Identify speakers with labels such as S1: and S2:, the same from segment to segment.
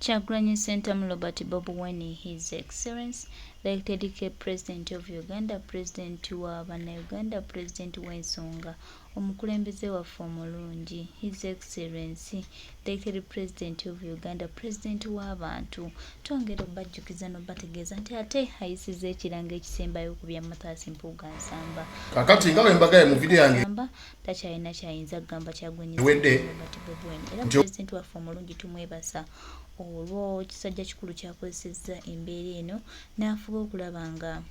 S1: Kyagulanyi Ssentamu Robert Bobi Wine, His Excellency, elected President of Uganda, President wa Bannayuganda, President w'ensonga, omukulembeze waffe omulungi, His Excellency, elected President of Uganda, President w'abantu. Twongera obbajjukiza n'obbategeeza nti ate ayisizza ekiranga ekisembayo ku bya Kyilesse Mpuga nsamba.
S2: Kakati nga wembaga mu video yange
S1: takyalina kyayinza kugamba Kyagulanyi
S2: Robert
S1: Bobi Wine. Era President waffe omulungi tumwebasa olwo kisajja kikulu kyakozesezza embeera eno n'afuba okulaba nga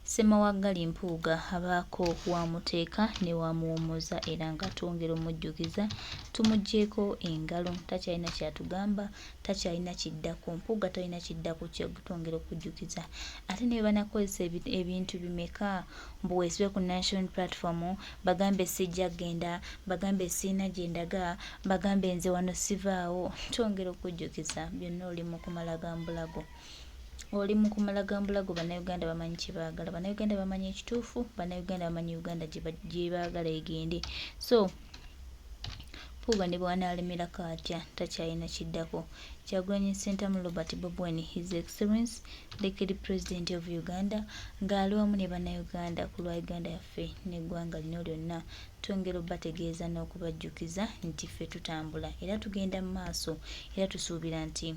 S1: Ssemawagali Mpuga abaako wamuteeka ne wamuwummuza era nga twongera omujjukiza tumuggyeko engalo. Takyalina kyatugamba, takyalina kiddako. Mpuga talina kiddako twongera okujjukiza. Ate ne banakozesa ebintu bimeka mbu weesibe ku national platform bagambe sijja genda, bagambe siina gye ndaga, bagambe nze wano sivaawo. Twongera okujjukiza byonna oli mu kumala gambulago. Oli mu kumala gambulago. Bannayuganda bamanyi kye baagala, Bannayuganda bamanyi ekituufu, Bannayuganda bamanyi Uganda gye baagala egende. So Mpuga ne bw'anaalemerako atya takyalina kiddako. Kyagulanyi Ssentamu Robert Bobi Wine, His Excellency, elected President of Uganda, ng'ali wamu ne Bannayuganda ku lwa Uganda yaffe n'eggwanga lino lyonna. Twongera obbategeeza n'okubajjukiza nti ffe tutambula era tugenda mu maaso era tusuubira nti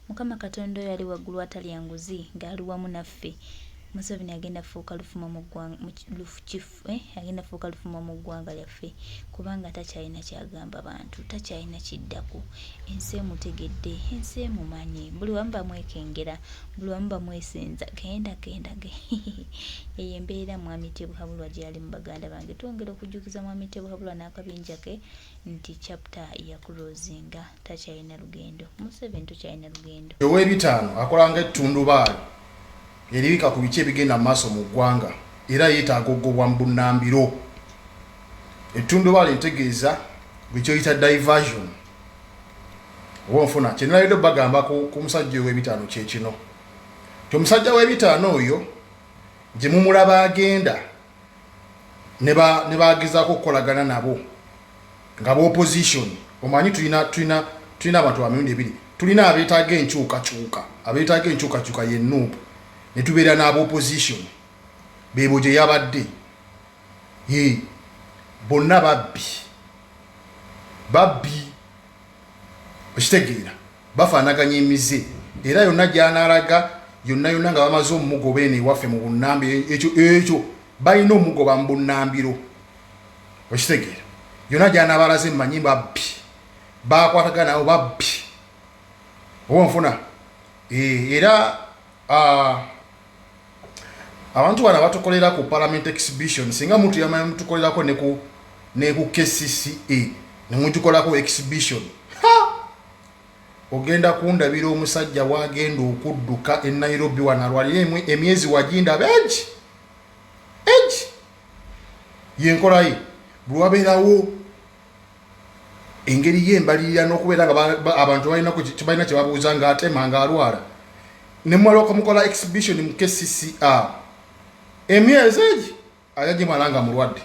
S1: Mukama Katonda oyo ali waggulu atalya nguzi ng'ali wamu naffe. Museveni agenda fuuka lufuma mu ggwanga lyaffe kubanga takyalina kyagamba bantu, takyalina kiddako. Ensi emutegedde, ensi emumanyi, buli wamu bamwekengera, buli wamu bamwesenza. Genda eyo embeera Mwami Tebuhabulwa gy'ali mu baganda bange. Twongera okujjukiza Mwami Tebuhabulwa Nakabinjake nti chapter ya kulozinga takyalina lugendo. Museveni tokyalina lugendo.
S2: Ow'ebitaano akolanga ettundubaali eribika ku biki ebigenda maaso mu ggwanga era yeetaaga oggobwa mu bunnambiro. Ettundubaali ntegeeza bwe kyoyita diversion. Oba nfuna kye nalidde bagamba ku musajja ow'ebitaano kye kino. Ti omusajja w'ebitaano oyo gye mumulaba agenda ne bagezaako okukolagana nabo nga b'opposition. Omanyi tulina abantu ba mirundi ebiri. Tulina abeetaaga enkyukakyuka, abeetaaga enkyukakyuka ye Nuupu, ne tubeera n'ab'opposition beebo gye yabadde. Bonna babbi okitegeera bafaanaganya emize era yonna gy'anaalaga yonna nga bamaze omugoba eno ewaffe mu bunnambiro ekyo balina omugoba mu bunnambiro okitegeera yonna gy'anaabalaze mmanyi babbi bakwatagana nabo babbi oba nfuna era abantu bano batukolera ku parliament exhibition singa muntu yamanyi mutukolerako ne ku KCCA ne mutukolako exhibition ogenda kundabira omusajja wagenda okudduka e Nairobi wanalwalira emyezi waginda bengi yenkola ye bwe wabeerawo engeri y'embalirira n'okubeera nga abantu balina kye babuuza ng'atema ng'alwala ne mmala okamukola exhibition mu KCCA emyezi egi ayagimala nga mulwadde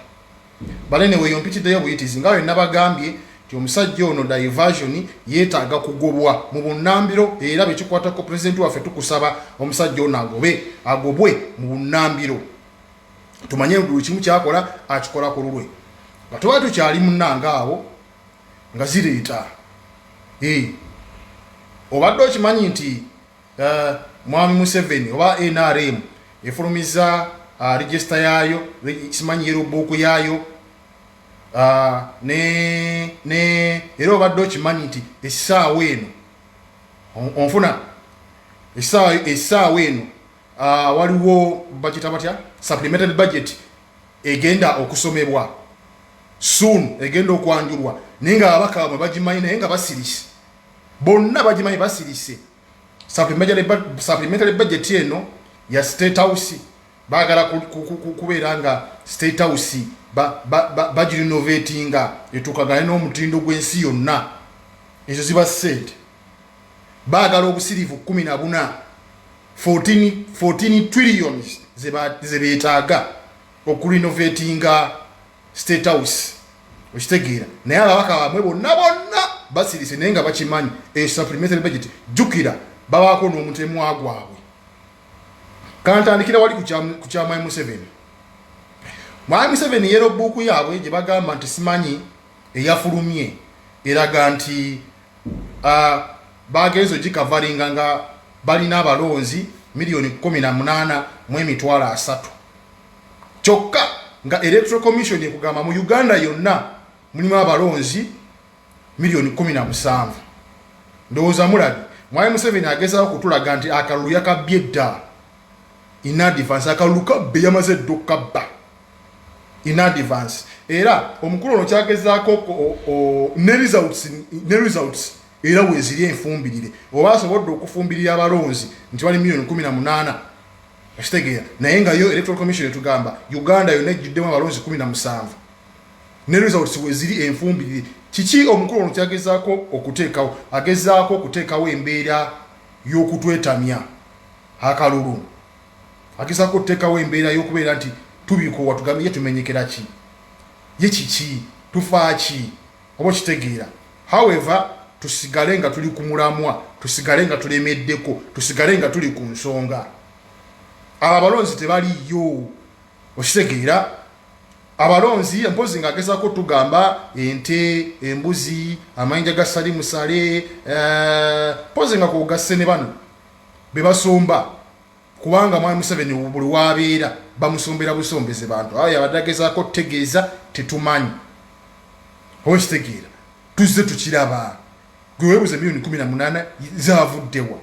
S2: balene weyompitiddeyo buyitizi nga wenna bagambye nti omusajja ono diversion yeetaaga kugobwa mu bunnambiro era bekikwatako pulezidenti waffe tukusaba omusajja ono agobwe mu bunnambiro tumanye buli kimu kyakola akikola ku lulwe nga tuba tukyali munnanga awo nga zireeta obadde okimanyi nti Mwami Museveni oba NRM efulumiza register yaayo simanyi yerobooko yaayo era obadde okimanyi nti essaawa eno onfuna essaawa eno waliwo bakita batya supplementary budget egenda okusomebwa soon, egenda okwanjulwa naye nga ababaka bamwe bagimanyi naye nga basirise bonna bagimanyi basirise. Supplementary budget eno ya State House baagala kubeera nga State House bagirinovatinga etuukagane n'omutindo gw'ensi yonna. Ezo ziba ssente baagala obusirivu 14 14 trillions ze beetaaga okurinovatinga State House okitegeera naye ababaka bamwe bonna basirise naye nga bakimanyi supplementary budget jukira babaako n'omutemu agwabwe. Kantandikira wali ku kya Mwai Museveni. Mwai Museveni yero buku yaabwe gye bagamba nti simanyi eyafulumye eraga nti bagenzo gikavalinga nga balina abalonzi milioni 18 mu emitwalo 3 kyokka nga Electoral Commission ekugamba mu Uganda yonna mulimu abalonzi milioni 17. Ndowooza mulabi Mwai Museveni agezaako kutulaga nti akalulu yakabbye dda in advance, akalulu kabbe yamaze dda okukabba in advance. Era omukulu ono kyagezaako ne results era weziri enfumbirire oba asobodde okufumbirira abalonzi nti bali milioni 18 ekitegeera naye nga yo Electoral Commission etugamba Uganda yonna ejjuddemu abalonzi 17 ne results weziri enfumbirire. Kiki omukulu ono kyagezaako okuteekawo? Agezaako okuteekawo embeera y'okutwetamya akalulu, agezaako okuteekawo embeera y'okubeera nti tubikuwa tugambe ye tumenyekera ki ye kiki tufa ki oba kitegeera. However tusigale nga tuli ku mulamwa, tusigale nga tulemeddeko, tusigale nga tuli ku nsonga. Abalonzi tebaliyo okitegeera. Abalonzi mpozi nga agezaako tugamba ente, embuzi, amayinja ga sali musale, mpozi nga kugasse ne bano be basomba kubanga Mwai Museveni buli wabeera bamusombera busombeze bantu. Ayo abadagezaako tegeeza tetumanyi okitegeera tuzze tukiraba. Gwe weebuze milioni 18 zaavuddewa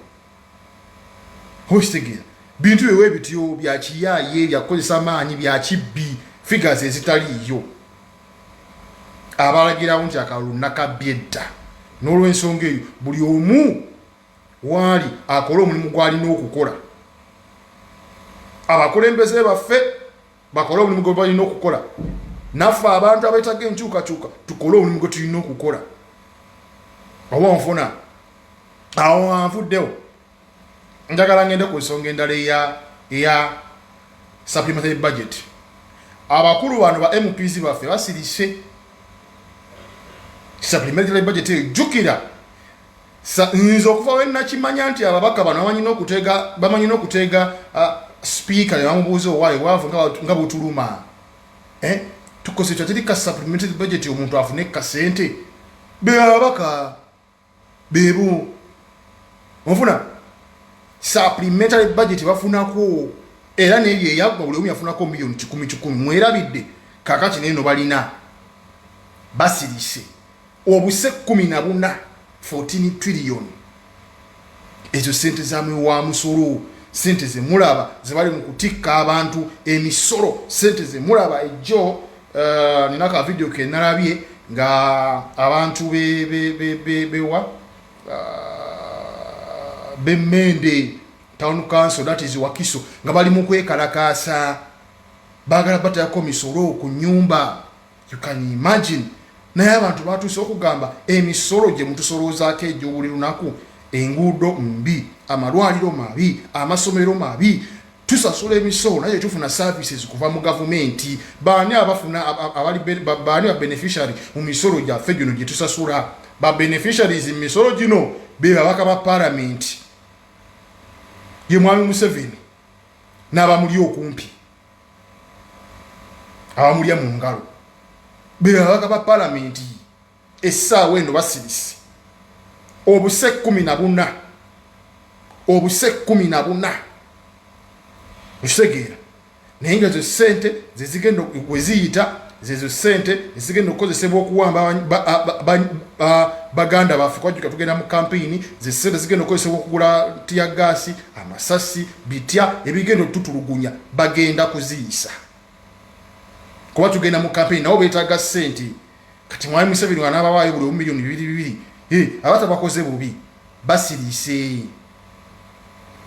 S2: okitegeera. Bintu ewe bityo bya kiyaaye byakozesa amaanyi bya kibbi figures ezitaliyo. Abalagirawo nti akalulu nakabbye dda. N'olw'ensonga eyo buli omu waali akola omulimu gw'alina okukola. Abakulembeze baffe bakola omulimu gwe balina okukola. Naffe abantu abeetaga enkyukakyuka tukole omulimu gwe tulina okukola. Oba nfuna awo anvuddewo. Njagala ngende ku nsonga endala eya supplementary budget. Abakulu bano ba MPs baffe basirise supplementary budget ejjukira nzo okuva we nakimanya nti ababaka bano bamanyi n'okuteega speaker yamubuuza owaayo waavu nga butuluma. Tukoze kyatiri ka supplementary budget omuntu afune kasente be ababaka bebu onfuna supplementary budget bafunako era neyo eyagwa buli omu yafunako milioni 10 mwerabidde kakati neno balina basirise obuse 14 trillion ezo sente zamwe wa musoro, sente ze mulaba zebali mu kutikka abantu emisoro, sente ze mulaba ejjo nina ka video ke nalabye nga abantu bewa Bemende Town Council, that is Wakiso, nga bali mu kwekalakaasa bagala batayako misolo ku nyumba. You can imagine. Naye abantu batuuse okugamba emisolo gye mutusolozaako ejjo buli lunaku, enguudo mbi, amalwaliro mabi, amasomero mabi, tusasula emisolo naye tufuna services kuva mu gavumenti. Baani abafuna baani beneficiary mu misolo gyaffe gino gye tusasula. Ba beneficiaries mu misolo gino be babaka ba parliament ye Mwami Museveni n'abamuli okumpi abamulya mu ngalo be babaka ba parliament essaawa eno basirise obuse 14 okitegeera naye nga ezo sente zezigenda weziyita zezo sente zigenda okukozesebwa okuwamba baganda baffe kwajuka tugenda mu campaign zesente zigenda okukozesebwa okugula tia gasi amasasi bitya ebigenda okututulugunya bagenda kuziyisa kuba tugenda mu campaign nabo beetaaga sente kati Mwami Museveni wanabawaayo buli milioni 2 abata bakoze bubi basirise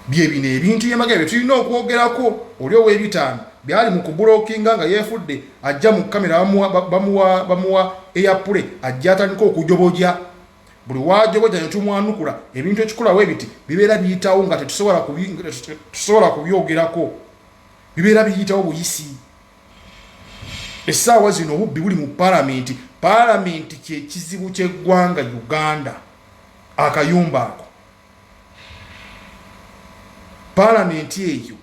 S2: byebino ebintu yemagebe tulina okwogerako oli ow'ebitaano byali mu kubulookinga nga yeefudde ajja mu kamera bamuwa airplay ajja atandika okujobojja buli wajobojja netumwanukula ebintu ekikulawo ebiti bibeera biyitawo nga tetusobola kubyogerako bibeera biyitawo buyisi essaawa zino obubbi buli mu palamenti. Palamenti kye kizibu ky'eggwanga Uganda. Akayumba ako palamenti eyo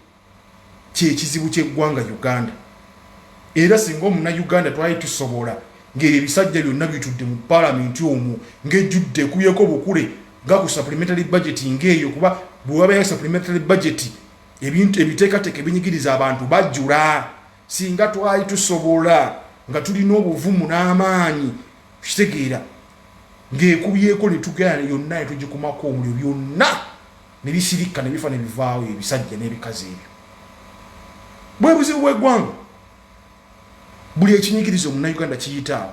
S2: kye kizibu ky'eggwanga Uganda. Era singa Omunnauganda twali tusobola ng'ebisajja byonna bitudde mu palamenti omwo ng'ejjudde ekubyeeko bukule nga ku supplementary budget ng'eyo, kuba bwe wabayo supplementary budget ebintu ebiteekateeka ebinyigiriza abantu bajjula. Singa twali tusobola nga tulina obuvumu n'amaanyi kitegeera ng'ekubyeko ne tugenda yonna ne tugikumako omuliro byonna ne bisirika ne bifa ne bivaawo ebisajja n'ebikazi ebyo. Bwe buzibu bw'eggwanga buli ekinyigiriza Omunnauganda kiyitaawo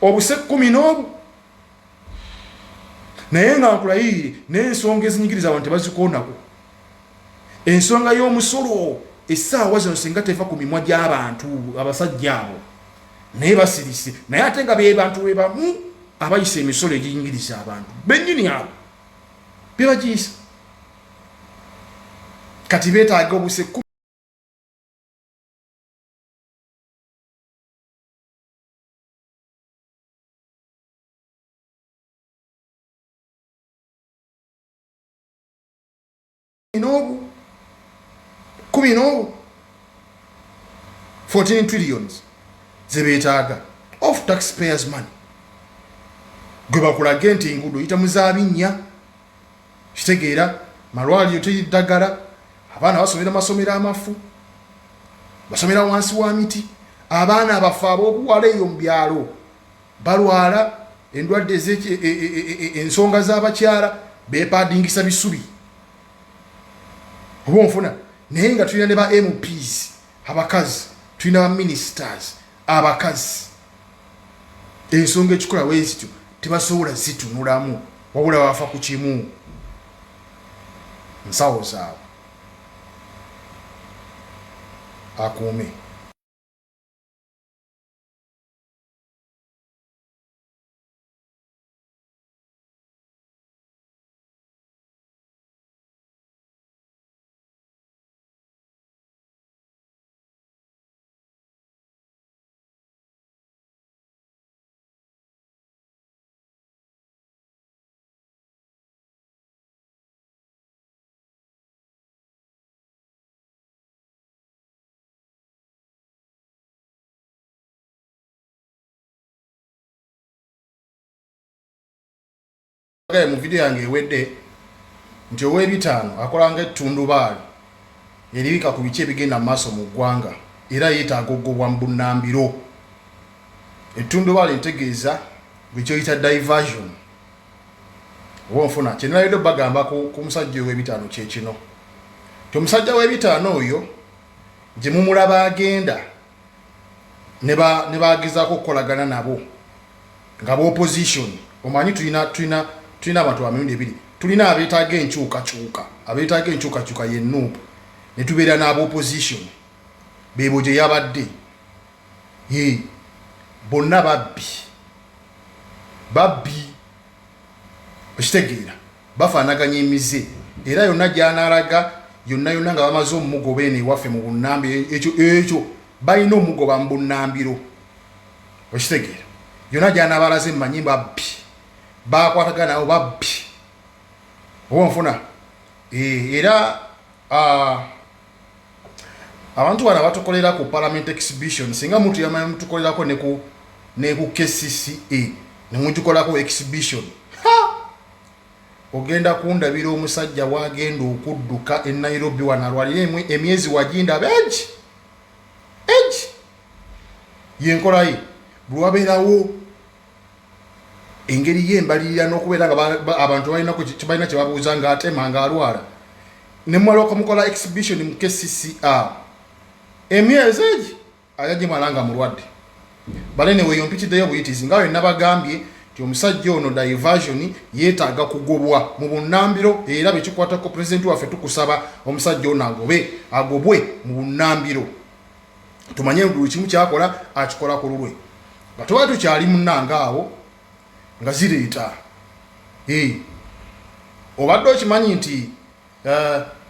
S2: obuse 11. Naye nga nkulayiire n'ensonga ezinyigiriza abantu tebazikoonako. Ensonga y'omusolo essaawa zino singa teva ku mimwa gy'abantu abasajja abo naye basirise, naye ate nga be bantu be bamu abayisa emisolo eginyigiriza abantu bennyini abo bebagiyisa. Kati beetaaga obuse 14 trillions zebeetaaga of taxpayers money. Gwe bakulage nti enguudo yita muzabinnya kitegeera malwaliro teyiddagala, abaana basomera masomero amafu, basomera wansi wa miti, abaana abafu ab'obuwala eyo mu byalo balwala endwadde ensonga z'abakyala beepadingisa bisubi oba onfuna. Naye nga tulina ne ba MPs abakazi, tulina ba ministers abakazi, ensonga ekikola wezityo tebasobola zitunulamu wabula wafa ku kimu nsawo zaabwe. Akuume mu video yange ewedde nti ow'ebitaano akolanga ettundubaali eribika ku biki ebigenda mu maaso mu ggwanga era yeetaaga oggobwa mu bunnambiro. Ettundubaali ntegeeza bwe kyoyita diversion oba onfuna. Kye nalidde bagamba ku musajja ow'ebitaano kye kino ti omusajja w'ebitaano oyo gye mumulaba agenda ne bagezaako okukolagana nabo nga b'opposition. Omanyi tulina abantu bamirundi ebiri. Tulina abeetaaga enkyukakyuka ye NUP, ne tubeera n'ab'opposition beebo gye yabadde. Bonna babbi okitegeera bafaanaganya emize, era yonna gy'anaalaga yonna nga bamaze omugoba eno ewaffe mu bunnambiro ekyo balina omugoba mu bunnambiro okitegeera. Yonna gy'anaabalaze mmanyi babbi bakwatagana nabo babbi oba onfuna. Era abantu bano batukolera ku parliament exhibition, singa muntu yamanyi mutukolerako ne ku KCCA ne mutukolako exhibition, ogenda kundabira omusajja wagenda okudduka e Nairobi wanalwalira emyezi waginda bengi yenkolaye bwe wabeerawo engeri y'embalirira n'okubeera nga abantu balina kye babuuza ng'atema ng'alwala ne mmaloka mukola exhibition mu KCCA emyezi egi ayagimala nga mulwadde. Balene weyo mpitiddeyo buyitizi nga wenna bagambye nti omusajja ono diversion yeetaaga kugobwa mu bunnambiro, era bekikwatako pulezidenti waffe tukusaba omusajja ono agobwe mu bunnambiro. Tumanye buli kimu kyakola akikola ku lulwe nga tuba tukyali munnanga awo nga zireeta. Obadde okimanyi nti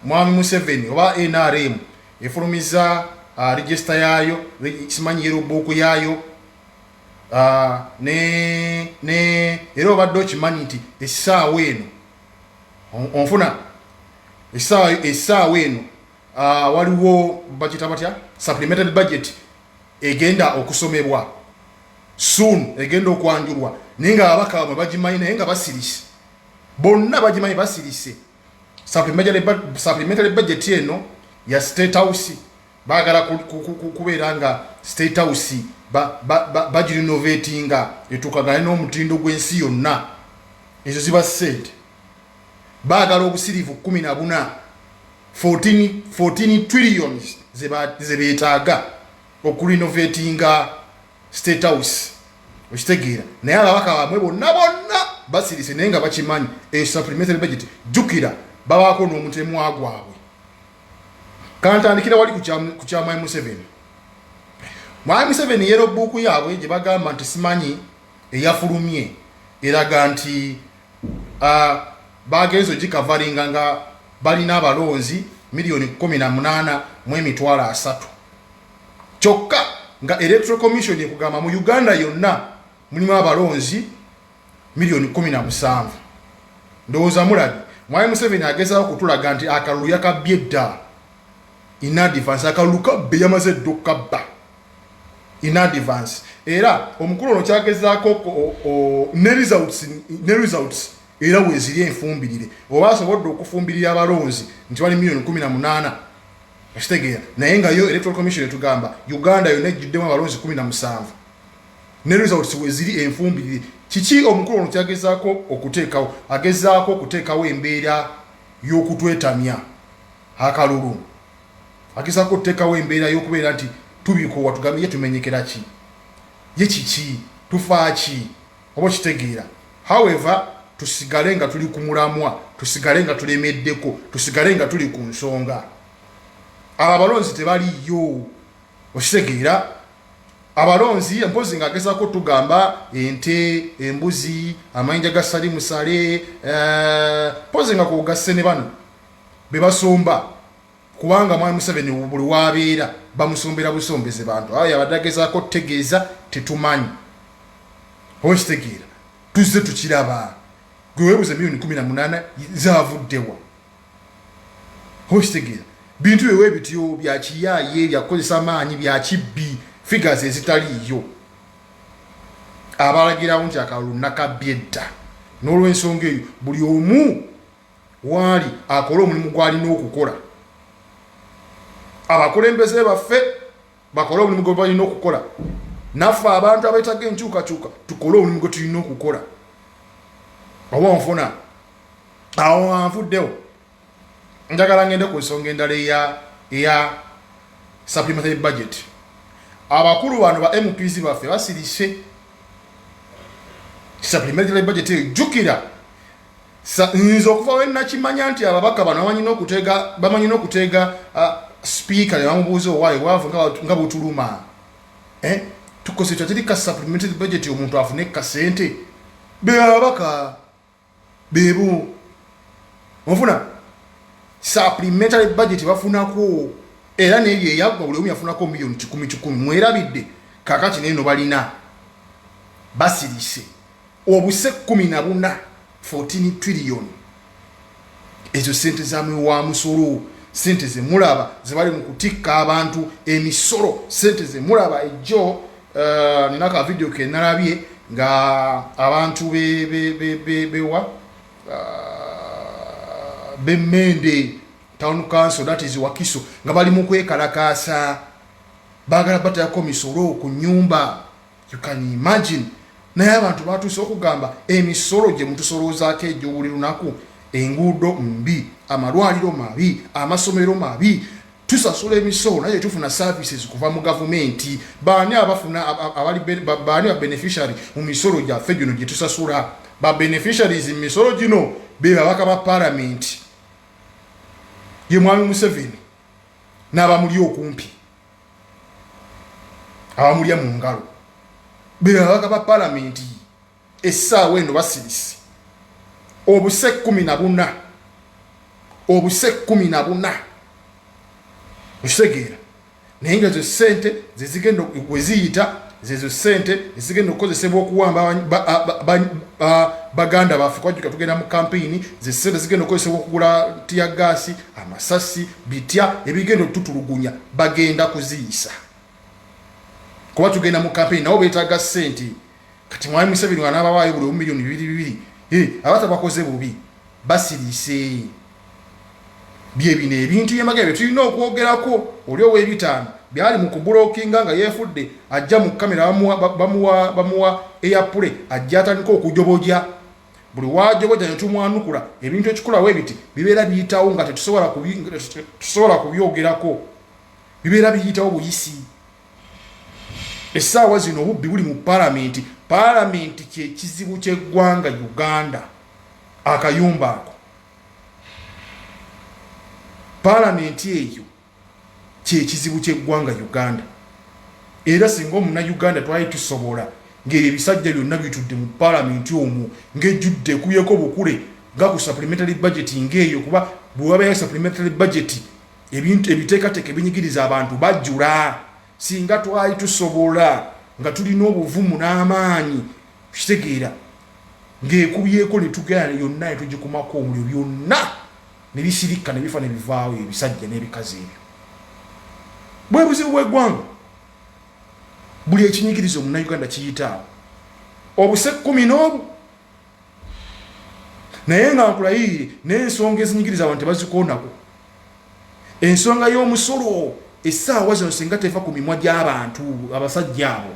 S2: mwami Museveni oba NRM efulumiza register yayo simanyi yero boku yayo ne era obadde okimanyi nti essaawa eno onfuna essaawa eno waliwo budget abatya supplementary budget egenda okusomebwa soon, egenda okwanjulwa naye nga ababaka bamwe bagimanyi naye nga basirise bonna bagimanyi basirise. Supplementary budget eno ya State House bagala kubeera nga State House bagirinovatinga etukagane n'omutindo gw'ensi yonna. Ezo ziba ssente bagala obusirivu 14 trillions ze beetaaga okurinovatinga State House okitegeera naye ababaka bamwe bonna basirise naye nga bakimanyi supplementary budget jukira babaako n'omutemwa gwabwe. Kantandikira wali ku kyama M7 Mwami 7 yero buku yaabwe gye bagamba nti simanyi eyafulumye eraga nti bagenzo gikavalinga nga balina abalonzi $18,300,000 kyokka nga Electoral Commission ekugamba mu Uganda yonna mulimu abalonzi $17,000,000. Ndowooza mulabi Mwami 7 agezaako kutulaga nti akalulu yakabbye dda in advance, akalulu kabbe yamaze dda okukabba in advance. Era omukulu ono kyagezaako ne results era weziri enfumbirire oba asobodde okufumbirira abalonzi nti wali $18,000,000 ekitegeera naye nga yo Electoral Commission etugamba Uganda yonna ejjuddemu abalonzi 17 ne results weziri enfumbirire. Kiki omukulu ono kyagezaako okuteekawo? Agezaako okuteekawo embeera y'okutwetamya akalulu, agezaako okuteekawo embeera y'okubeera nti tubikowa tugambe ye tumenyekera ki ye kiki tufa ki oba kitegeera. However tusigale nga tuli ku mulamwa, tusigale nga tulemeddeko, tusigale nga tuli ku nsonga. Abalonzi tebaliyo okitegeera. Abalonzi mpozi nga agezaako tugamba ente, embuzi, amayinja ga sali musale, mpozi nga kugasse ne bano bebasomba kubanga Mwami 7 buli wabeera bamusombera busombeze bantu ayo abadagezaako kutegeeza tetumanyi okitegeera tuzze tukiraba gwe weebuze $18,000,000 zavuddewa okitegeera bintu ewe bityo bya kiyaye byakozesa amaanyi bya kibbi figures ezitaliyo abalagirawo nti akalulu nakabbye dda. N'olw'ensonga eyo buli omu waali akola omulimu gw'alina okukola. Abakulembeze baffe bakola omulimu gwe balina okukola, naffe abantu abeetaga enkyukakyuka tukole omulimu gwe tulina okukola. Oba onfuna awo anvuddewo njagala ngende ku nsonga endala eya supplementary budget. Abakulu bano ba MPs baffe basirise supplementary budget ejjukira nze okuva we nakimanya nti ababaka bano bamanyi n'okuteega speaker ne bamubuuza owaayo bwavu nga butuluma tukoze tatiri ka supplementary budget omuntu afune kasente be ababaka bebo ofuna supplementary budget bafunako era n'ebyo eyagwa buli omu yafunako $10,000 mwerabidde kakati neno balina basirise obuse 14 trillion. Ezo sente zamwe wa musoro, sente ze mulaba zibali mu kutikka abantu emisoro, sente ze mulaba ejjo nina ka video ke nalabye nga abantu bewa Bemende Town Council, that is Wakiso, nga bali mu kwekalakaasa bagala batayako misoro ku nyumba. You can imagine naye abantu batuuse okugamba emisoro gye mutusolozaako ejjo buli lunaku, enguudo mbi, amalwaliro mabi, amasomero mabi, tusasula emisoro naye tufuna services kuva mu gavumenti. Baani abafuna baani ba beneficiary mu misoro gyaffe gino gye tusasula? Ba beneficiaries mu misoro gino be babaka ba parliament ye Mwami Museveni n'abamuli okumpi abamulya mu ngalo be babaka ba parliament essaawa eno basirise obuse 14 okitegeera naye nga ezo ssente zezigenda weziyita zezo ssente ezigenda okukozesebwa okuwamba baganda baffe kwajuka tugenda mu kampeyini zessente zigenda okukozesebwa okugula tiyagasi amasasi bitya ebigenda okututulugunya bagenda kuziyisa kuba tugenda mu kampeyini nabo beetaaga ssente kati mwami Museveni wanaabawaayo buli miliyoni 2 abatabakoze bubi basiriise byebino ebintu yemagebe tulina okwogerako oli ow'ebitaano byali mu kubulookinga nga yeefudde ajja mu kamera bamuwa eyapule ajja atandika okujoboja buli wajoboja ne tumwanukula ebintu ekikolawo ebiti bibeera biyitawo nga tetusobola kubyogerako bibeera biyitawo buyisi essaawa zino obubbi buli mu paalamenti kyekizibu ky'eggwanga Uganda akayumba ako paalamenti eyo kyekizibu ky'eggwanga Uganda era singa omunnauganda twali tusobola ng'ebisajja byonna bitudde mu paalamenti omwo ng'ejjudde ekubyeko bukule nga ku supplementary budget ng'eyo kuba bwe wabeeyo supplementary budget ebintu ebiteekateeka ebinyigiriza abantu bajjula singa twali tusobola nga tulina obuvumu n'amaanyi kitegeera ng'ekubyeko ne tugenda yonna ne tugikumako omuliro byonna ne bisirika ne bifa ne bivaawo ebisajja n'ebikazi ebyo bwe buzibu bw'eggwanga buli ekinyigiriza omunnauganda kiyitaawo obuse 11 naye nga nkulayiire n'ensonga ezinyigiriza abantu tebazikoonako ensonga y'omusolo essaawa zino singa teva ku mimwa gy'abantu abasajja abo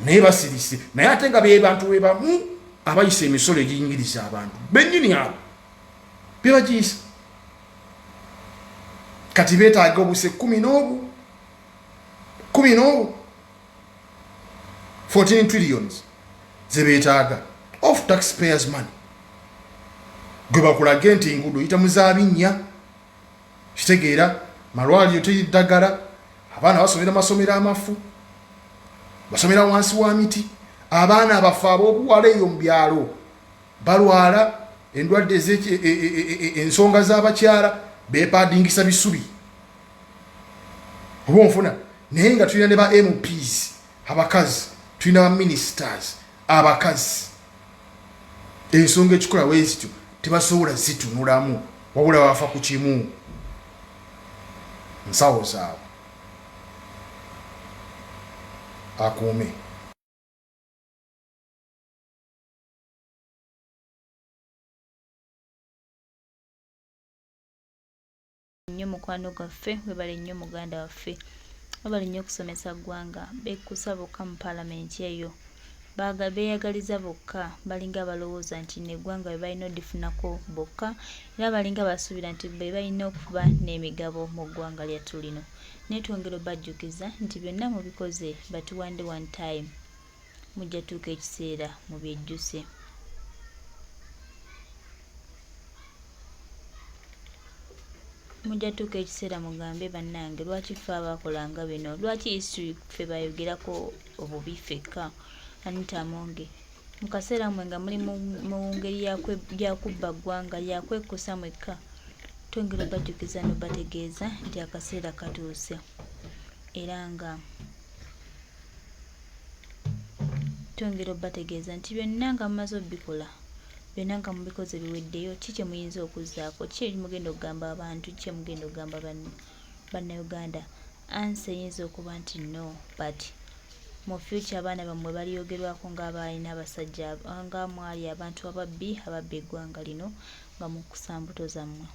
S2: naye basirise naye ate nga be bantu be bamu abayisa emisolo eginyigiriza abantu bennyini abo bebagiyisa kati beetaaga obuse 11 14 trillions zebeetaaga of taxpayers money gwe bakulage nti enguudo yita muzabinnya kitegeera malwaliro teyiddagala abaana basomera masomero amafu basomera wansi wa miti abaana abafu ab'obuwala eyo mu byalo balwala endwadde ensonga z'abakyala beepadingisa bisubi oba onfuna naye nga tulina ne ba MPs abakazi tulina ba ministers abakazi ensonga ekikola wezityo tebasobola zitunulamu wabula wafa ku kimu nsawo zaabwe akuume
S1: nnyo mukwano gwaffe webale nnyo muganda waffe webale nnyo okusomesa ggwanga bekusa bokka mu paalamenti eyo beeyagaliza bokka balinga balowooza nti neggwanga bwe balina odifunako bokka era balinga basuubira nti be balina okuba n'emigabo mu ggwanga lyattu lino naye twongera obajjukiza nti byonna mubikoze batuwande one time mujja tuuka ekiseera mu byejjuse mujja tuuka ekiseera mugambe bannange lwaki ffe abakolanga bino lwaki history ffe bayogerako obubi ffekka Anita Monge mu kaseera mmwe nga muli mu ngeri yakubba ggwanga yakwekusa mwekka twongera obajjukiza n'obategeeza nti akaseera katuuse era nga twongera obategeeza nti byonna nga mumaze obikola byonna nga mubikoze biweddeyo kiki muyinza okuzzaako kiki mugenda okugamba abantu kiki mugenda okugamba bannayuganda ansi eyinza okuba nti no but mu future abaana bammwe balyogerwako ng'abalina abasajja nga mwali abantu ababbi eggwanga lino nga mukusa mbuto zammwe